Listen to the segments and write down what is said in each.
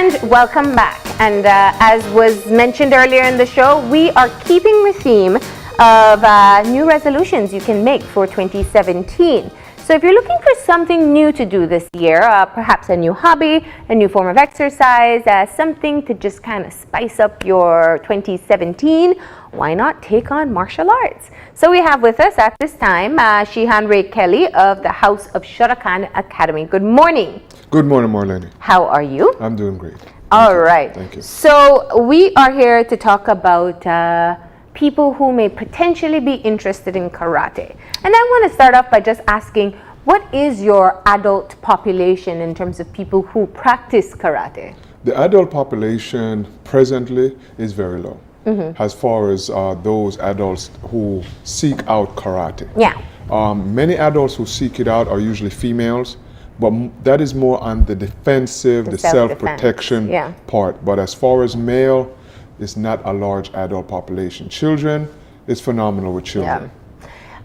And welcome back. And as was mentioned earlier in the show, we are keeping the theme of new resolutions you can make for 2017. So if you're looking for something new to do this year, perhaps a new hobby, a new form of exercise, something to just kind of spice up your 2017, why not take on martial arts? So we have with us at this time Shihan Ray Kelly of the House of Shotokan Academy. Good morning. Good morning, Marlene. How are you? I'm doing great. All right. Thank you. So we are here to talk about people who may potentially be interested in karate. And I want to start off by just asking, what is your adult population in terms of people who practice karate? The adult population presently is very low, as far as those adults who seek out karate. Yeah. Many adults who seek it out are usually females, but that is more on the defensive, the self-protection part. But as far as male, it's not a large adult population. Children, it's phenomenal with children.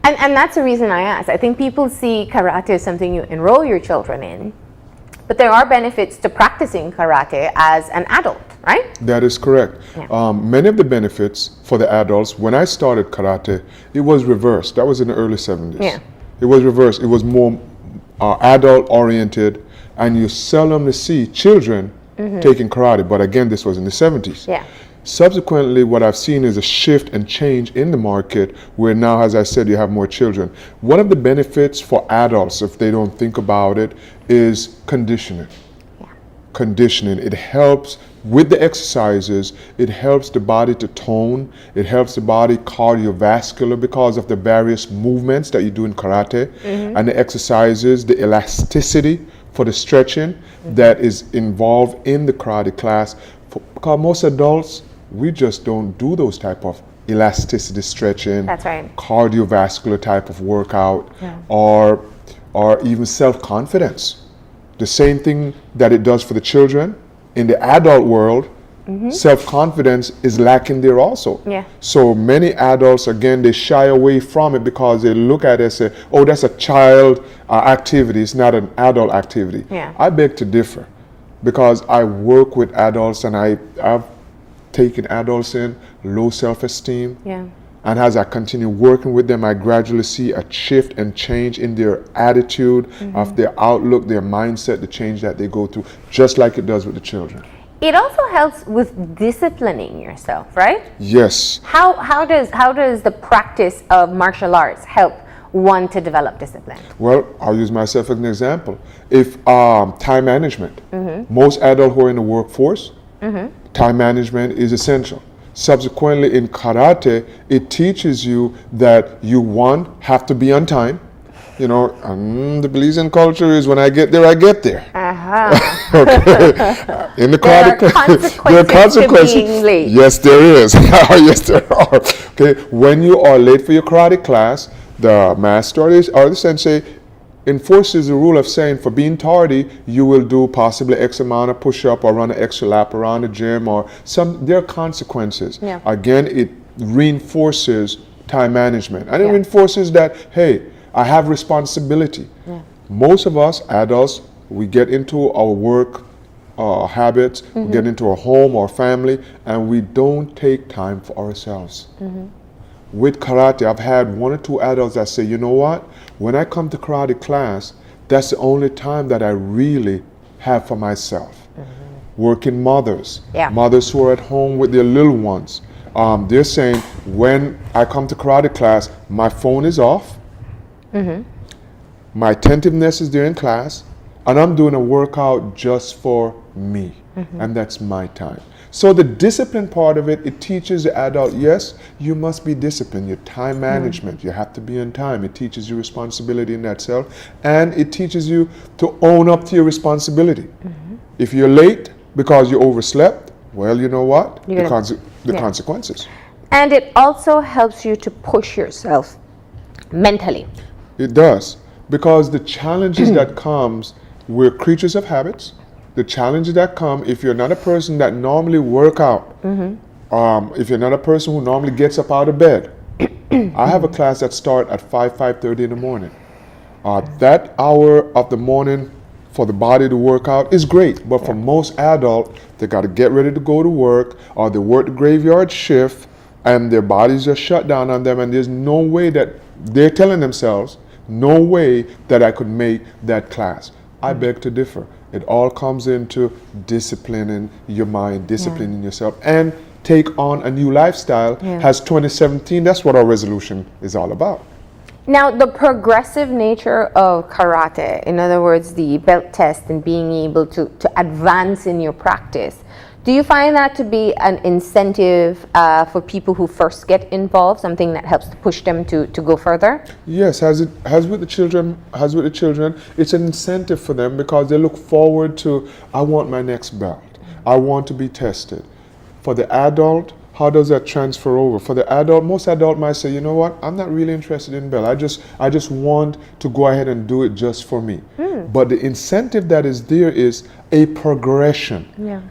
Yeah. And that's the reason I asked. I think people see karate as something you enroll your children in, but there are benefits to practicing karate as an adult, right? That is correct. Yeah. Many of the benefits for the adults, when I started karate, it was reversed. That was in the early 70s. Yeah. It was reversed. It was more adult oriented, and you seldomly see children taking karate, but again, this was in the 70s. Yeah. Subsequently, what I've seen is a shift and change in the market where now, as I said, you have more children. One of the benefits for adults, if they don't think about it, is conditioning. Yeah. Conditioning. It helps with the exercises. It helps the body to tone. It helps the body cardiovascular because of the various movements that you do in karate and the exercises, the elasticity for the stretching that is involved in the karate class. Because most adults, we just don't do those type of elasticity stretching, That's right. cardiovascular type of workout, or even self-confidence. The same thing that it does for the children, in the adult world, self-confidence is lacking there also. Yeah. So many adults, again, they shy away from it because they look at it and say, oh, that's a child activity, it's not an adult activity. Yeah. I beg to differ, because I work with adults and I've taken adults in low self-esteem. Yeah. And as I continue working with them, I gradually see a shift and change in their attitude, of their outlook, their mindset, the change that they go through, just like it does with the children. It also helps with disciplining yourself, right? Yes. How does the practice of martial arts help one to develop discipline? Well, I'll use myself as an example. If time management, most adults who are in the workforce, time management is essential. Subsequently, in karate, it teaches you that you, one, have to be on time. You know, the Belizean culture is when I get there, I get there. Okay. In the karate class, there are consequences to being late. Yes, there is. Yes, there are. Okay, when you are late for your karate class, the master or the sensei enforces the rule of saying, for being tardy, you will do possibly X amount of push-up or run an extra lap around the gym, or there are consequences. Yeah. Again, it reinforces time management, and it reinforces that, hey, I have responsibility. Yeah. Most of us adults, we get into our work habits, we get into our home or family, and we don't take time for ourselves. With karate, I've had one or two adults that say, you know what, when I come to karate class, that's the only time that I really have for myself. Working mothers, mothers who are at home with their little ones, they're saying, when I come to karate class, my phone is off, my attentiveness is there in class, and I'm doing a workout just for me, and that's my time. So the discipline part of it, it teaches the adult, yes, you must be disciplined, your time management, you have to be on time. It teaches you responsibility in that self, and it teaches you to own up to your responsibility. If you're late because you overslept, well, you know what? The consequences. And it also helps you to push yourself mentally. It does, because the challenges that comes, we're creatures of habits. The challenges that come, if you're not a person that normally work out, if you're not a person who normally gets up out of bed, I have a class that starts at 5:30 in the morning. That hour of the morning for the body to work out is great, but for most adults, they got to get ready to go to work, or they work the graveyard shift, and their bodies are shut down on them, and there's no way that they're telling themselves, no way that I could make that class. I beg to differ. It all comes into disciplining your mind, disciplining yourself, and take on a new lifestyle. Has 2017, that's what our resolution is all about. Now, the progressive nature of karate, in other words, the belt test and being able to advance in your practice, do you find that to be an incentive for people who first get involved, something that helps to push them to go further? Yes, as with the children, it's an incentive for them because they look forward to, I want my next belt. I want to be tested. For the adult, how does that transfer over? For the adult, most adult might say, you know what, I'm not really interested in belt. I just want to go ahead and do it just for me. But the incentive that is there is a progression.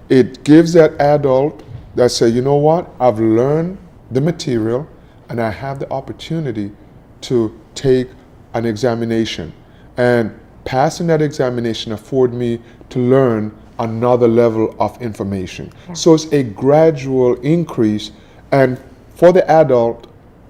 It gives that adult that say, you know what, I've learned the material and I have the opportunity to take an examination. And passing that examination afford me to learn another level of information. So it's a gradual increase, and for the adult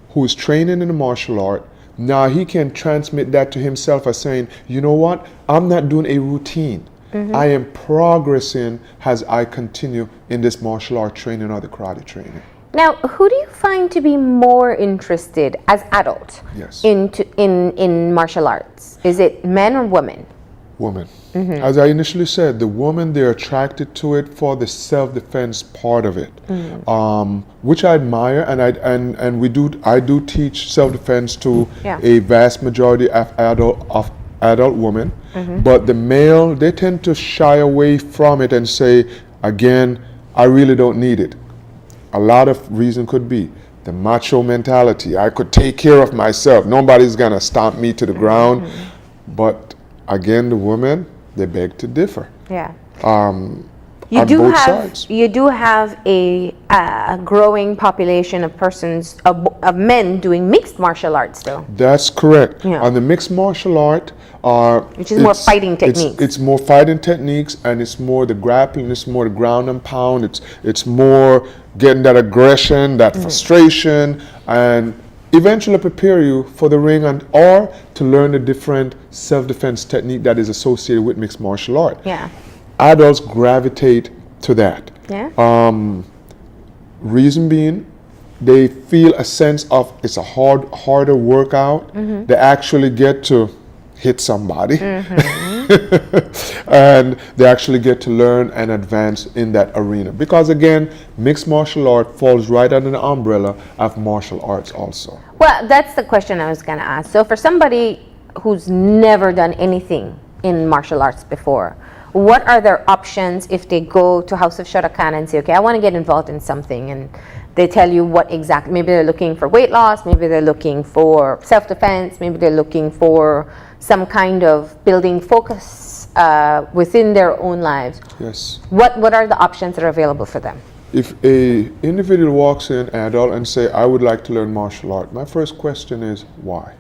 who is training in the martial art, now he can transmit that to himself as saying, you know what, I'm not doing a routine. I am progressing as I continue in this martial art training or the karate training. Now, who do you find to be more interested as adults in martial arts? Is it men or women? Women. As I initially said, the woman, they're attracted to it for the self-defense part of it, which I admire, and I do teach self-defense to a vast majority of adult women, but the male, they tend to shy away from it and say, again, I really don't need it. A lot of reason could be the macho mentality. I could take care of myself. Nobody's gonna stomp me to the ground. But again, the women, they beg to differ. You do have a growing population of persons, of men doing mixed martial arts though. That's correct. On the mixed martial art, which is more fighting techniques. It's more fighting techniques, and it's more the grappling, it's more the ground and pound, it's more getting that aggression, that frustration, and eventually prepare you for the ring or to learn a different self-defense technique that is associated with mixed martial art. Adults gravitate to that. Reason being, they feel a sense of it's a harder workout. They actually get to hit somebody. And they actually get to learn and advance in that arena. Because again, mixed martial art falls right under the umbrella of martial arts also. Well, that's the question I was going to ask. So for somebody who's never done anything in martial arts before, what are their options if they go to House of Shotokan and say, okay, I want to get involved in something, and they tell you what exactly, maybe they're looking for weight loss, maybe they're looking for self-defense, maybe they're looking for some kind of building focus within their own lives. What are the options that are available for them? If a individual walks in, adult, and say, I would like to learn martial art, my first question is, why?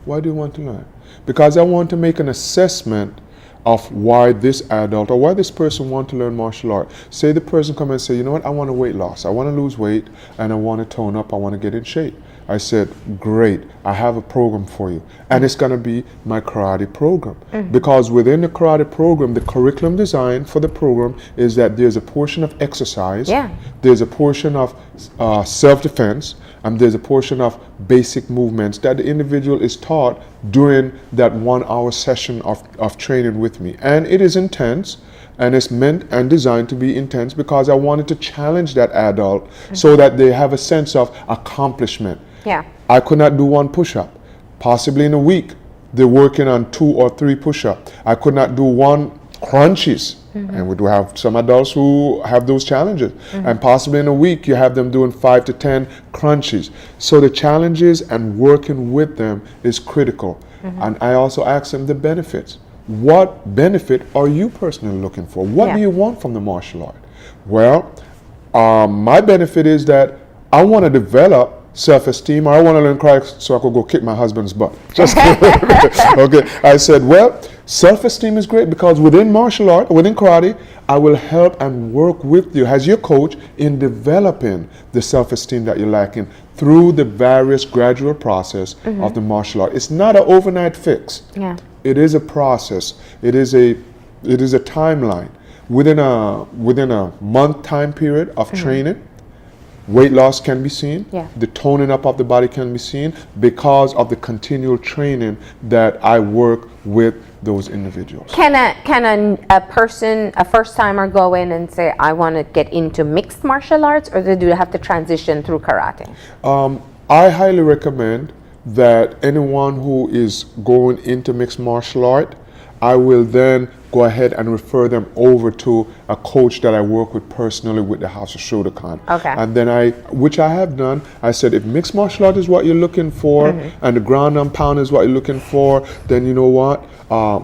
Why do you want to learn? Because I want to make an assessment of why this adult or why this person want to learn martial art. Say the person come and say, you know what, I want a weight loss. I want to lose weight and I want to tone up. I want to get in shape. I said, great, I have a program for you. And it's going to be my karate program. Because within the karate program, the curriculum design for the program is that there's a portion of exercise, there's a portion of self-defense, and there's a portion of basic movements that the individual is taught during that 1 hour session of training with me. And it is intense. And it's meant and designed to be intense because I wanted to challenge that adult so that they have a sense of accomplishment. I could not do 1 push-up. Possibly in a week, they're working on 2 or 3 push-ups. I could not do 1 crunches. And we do have some adults who have those challenges. And possibly in a week, you have them doing 5 to 10 crunches. So the challenges and working with them is critical. And I also ask them the benefits. What benefit are you personally looking for? What do you want from the martial art? Well, my benefit is that I want to develop self-esteem, or I want to learn karate so I could go kick my husband's butt. Just okay. I said, well, self-esteem is great because within martial art, within karate, I will help and work with you as your coach in developing the self-esteem that you're lacking through the various gradual process of the martial art. It's not an overnight fix. Yeah. It is a process. It is a timeline. Within a month time period of training, weight loss can be seen. Yeah. The toning up of the body can be seen because of the continual training that I work with those individuals. Can a person, a first timer, go in and say, I want to get into mixed martial arts, or do they have to transition through karate? I highly recommend that anyone who is going into mixed martial art, I will then go ahead and refer them over to a coach that I work with personally with the House of Shotokan. Okay. And then which I have done, I said if mixed martial art is what you're looking for and the ground and pound is what you're looking for, then you know what?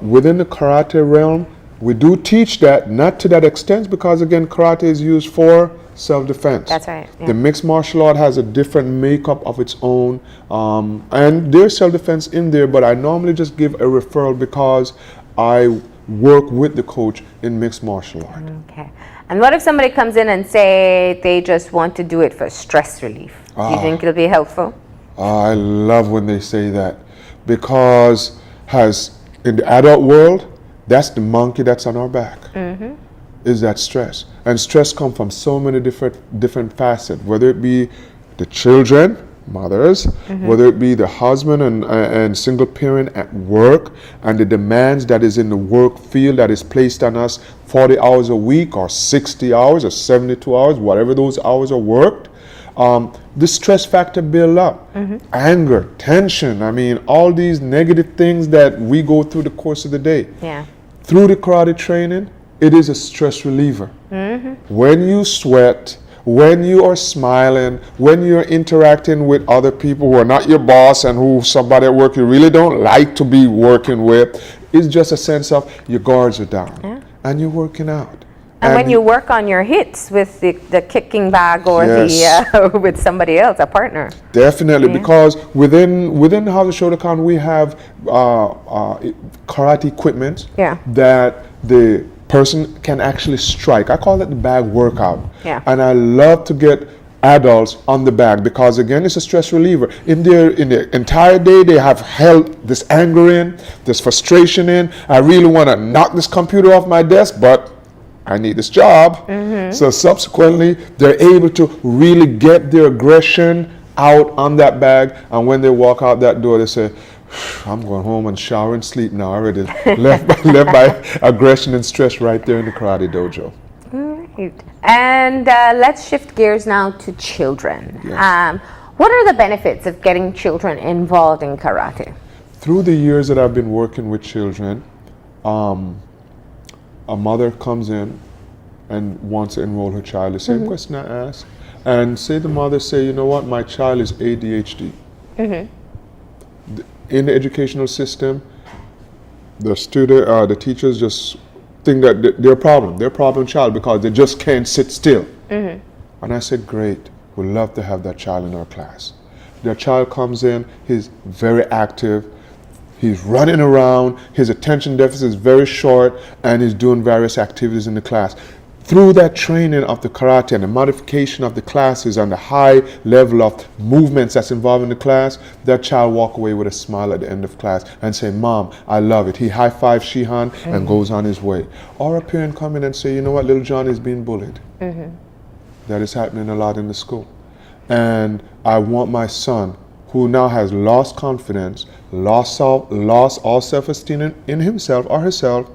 Within the karate realm, we do teach that, not to that extent, because again, karate is used for self-defense. That's right. Yeah. The mixed martial art has a different makeup of its own, and there's self-defense in there, but I normally just give a referral because I work with the coach in mixed martial art. Okay. And what if somebody comes in and say they just want to do it for stress relief? Do you think it'll be helpful? I love when they say that, because in the adult world, that's the monkey that's on our back. Is that stress. And stress comes from so many different facets, whether it be the children, mothers, whether it be the husband and single parent at work, and the demands that is in the work field that is placed on us 40 hours a week or 60 hours or 72 hours, whatever those hours are worked. The stress factor build up, anger, tension, I mean, all these negative things that we go through the course of the day. Yeah. Through the karate training, it is a stress reliever. When you sweat, when you are smiling, when you're interacting with other people who are not your boss and who somebody at work you really don't like to be working with, it's just a sense of your guards are down and you're working out. And when you work on your hits with the kicking bag or the with somebody else, a partner. Definitely, because within House of Shotokan we have karate equipment that the person can actually strike. I call it the bag workout. Yeah. And I love to get adults on the bag because again, it's a stress reliever. In their entire day, they have held this anger in, this frustration in. I really want to knock this computer off my desk, but I need this job. So subsequently, they're able to really get their aggression out on that bag. And when they walk out that door, they say, I'm going home and shower and sleep now. I already left my aggression and stress right there in the karate dojo. Right. And let's shift gears now to children. Yes. What are the benefits of getting children involved in karate? Through the years that I've been working with children, a mother comes in and wants to enroll her child. The same question I ask. And say the mother say, you know what, my child is ADHD. In the educational system, the teachers just think that they're a problem child because they just can't sit still. And I said, great, we'd love to have that child in our class. Their child comes in, he's very active, he's running around, his attention deficit is very short, and he's doing various activities in the class. Through that training of the karate and the modification of the classes and the high level of movements that's involved in the class, that child walk away with a smile at the end of class and say, Mom, I love it. He high-fives Shihan and goes on his way. Or a parent come in and say, you know what, little John is being bullied. That is happening a lot in the school. And I want my son, who now has lost confidence, lost all self-esteem in himself or herself,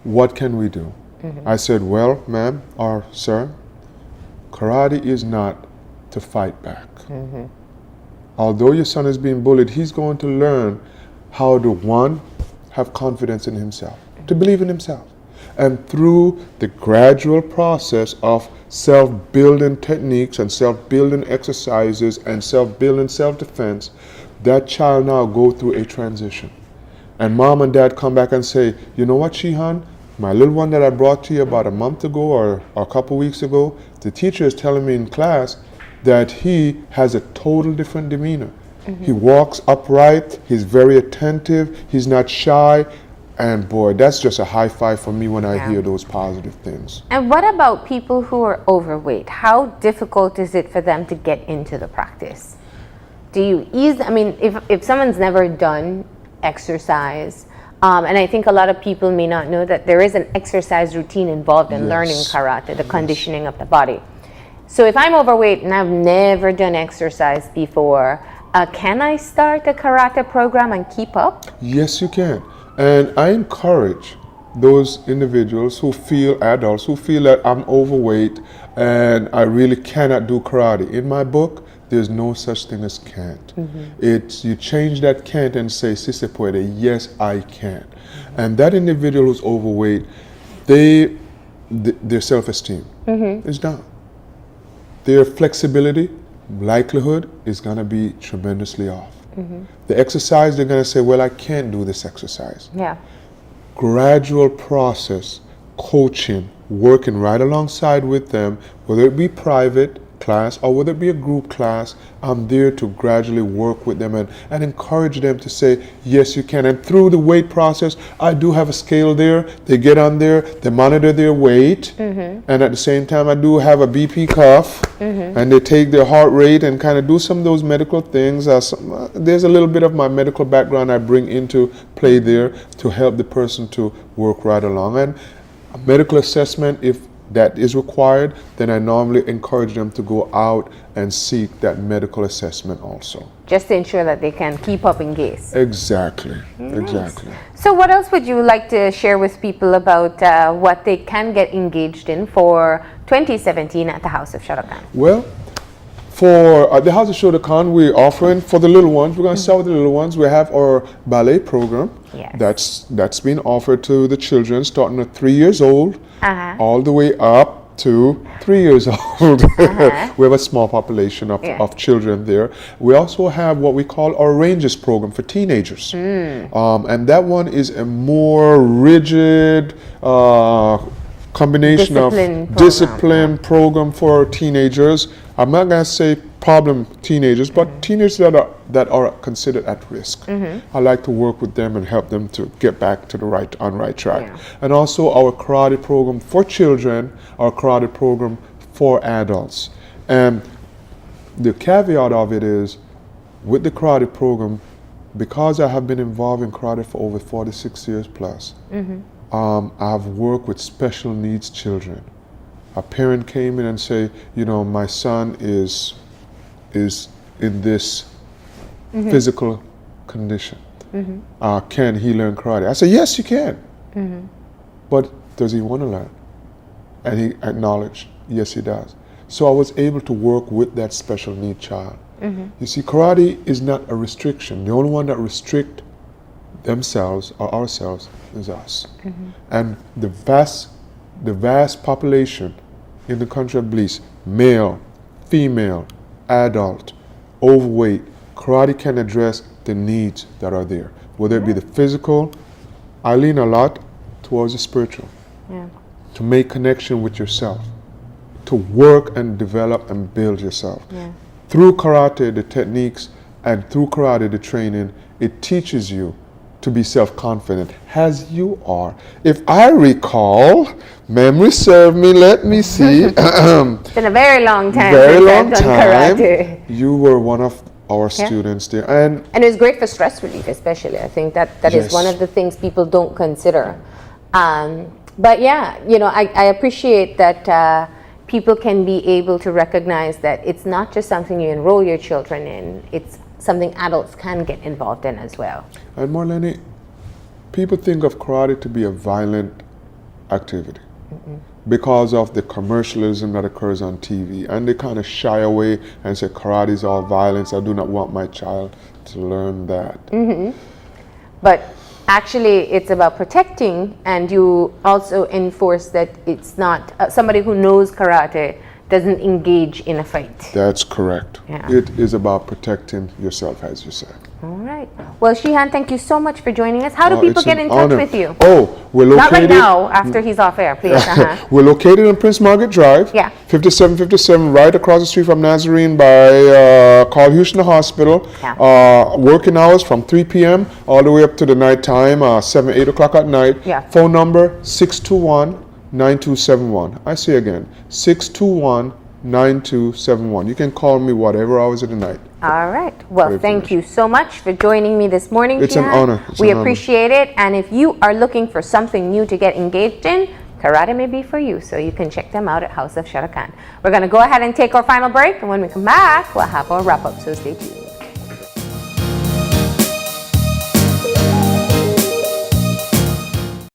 what can we do? I said, well, ma'am or sir, karate is not to fight back. Although your son is being bullied, he's going to learn how to, one, have confidence in himself, to believe in himself. And through the gradual process of self-building techniques and self-building exercises and self-building self-defense, that child now go through a transition. And mom and dad come back and say, you know what, Shihan? My little one that I brought to you about a month ago or a couple weeks ago, the teacher is telling me in class that he has a total different demeanor. He walks upright, he's very attentive, he's not shy, and boy, that's just a high five for me when I hear those positive things. And what about people who are overweight? How difficult is it for them to get into the practice? Do you ease, I mean, if someone's never done exercise, and I think a lot of people may not know that there is an exercise routine involved in learning karate, the conditioning of the body. So if I'm overweight and I've never done exercise before, can I start a karate program and keep up? Yes, you can. And I encourage those individuals who feel, adults who feel that I'm overweight and I really cannot do karate. In my book, there's no such thing as can't. It's, you change that can't and say, "Si se puede," yes, I can. And that individual who's overweight, their self-esteem is down. Their flexibility, likelihood is going to be tremendously off. The exercise, they're going to say, "Well, I can't do this exercise." Yeah. Gradual process, coaching, working right alongside with them, whether it be private class or whether it be a group class, I'm there to gradually work with them and encourage them to say, "Yes, you can." And through the weight process, I do have a scale there. They get on there, they monitor their weight, and at the same time, I do have a BP cuff, and they take their heart rate and kind of do some of those medical things. There's a little bit of my medical background I bring into play there to help the person to work right along. And a medical assessment, if that is required, then I normally encourage them to go out and seek that medical assessment also. Just to ensure that they can keep up in case. Exactly, Nice. exactly. So what else would you like to share with people about what they can get engaged in for 2017 at the House of Shotokan? Well, for the House of Shotokan, we're offering for the little ones. We're going to start with the little ones. We have our ballet program. Yes. That's been offered to the children starting at 3 years old, all the way up to 3 years old. We have a small population of children there. We also have what we call our Ranges program for teenagers. And that one is a more rigid combination discipline program for teenagers. I'm not going to say problem teenagers, but teenagers that are considered at risk. I like to work with them and help them to get back to the right track. And also our karate program for children, our karate program for adults. And the caveat of it is, with the karate program, because I have been involved in karate for over 46 years plus, I've worked with special needs children. A parent came in and say, "You know, my son is in this physical condition. Can he learn karate?" I said, "Yes, you can." But does he want to learn? And he acknowledged, yes, he does. So I was able to work with that special need child. You see, karate is not a restriction. The only one that restrict themselves or ourselves is us. And the vast population in the country of Belize, male, female, adult, overweight, karate can address the needs that are there. Whether it be the physical, I lean a lot towards the spiritual. To make connection with yourself, to work and develop and build yourself. Through karate, the techniques, and through karate, the training, it teaches you to be self-confident, as you are. If I recall, memory serve me, let me see. It's been a very long time very since long I've done time. Karate. You were one of our students there. And it was great for stress relief, especially. I think that is one of the things people don't consider. But yeah, you know, I appreciate that people can be able to recognize that it's not just something you enroll your children in, it's something adults can get involved in as well. And Marlene, people think of karate to be a violent activity because of the commercialism that occurs on TV, and they kind of shy away and say karate is all violence. I do not want my child to learn that. But actually, it's about protecting, and you also enforce that it's not somebody who knows karate doesn't engage in a fight. That's correct. Yeah. It is about protecting yourself, as you said. All right. Well, Shihan, thank you so much for joining us. How do people It's get an in touch honor. with you? Oh, we're located. Not right now, after he's off air, please. We're located on Prince Margaret Drive. Yeah. 5757, right across the street from Nazarene by Carl Houston Hospital. Yeah. Working hours from 3 p.m. all the way up to the night time, 7, 8 o'clock at night. Yeah. Phone number 621-9271. I say again, 621-9271. You can call me whatever hours of the night. All right. Well, thank you so much for joining me this morning, It's an Shihan. honor. We appreciate it. And if you are looking for something new to get engaged in, karate may be for you. So you can check them out at House of Shotokan. We're going to go ahead and take our final break. And when we come back, we'll have our wrap-up. So stay tuned.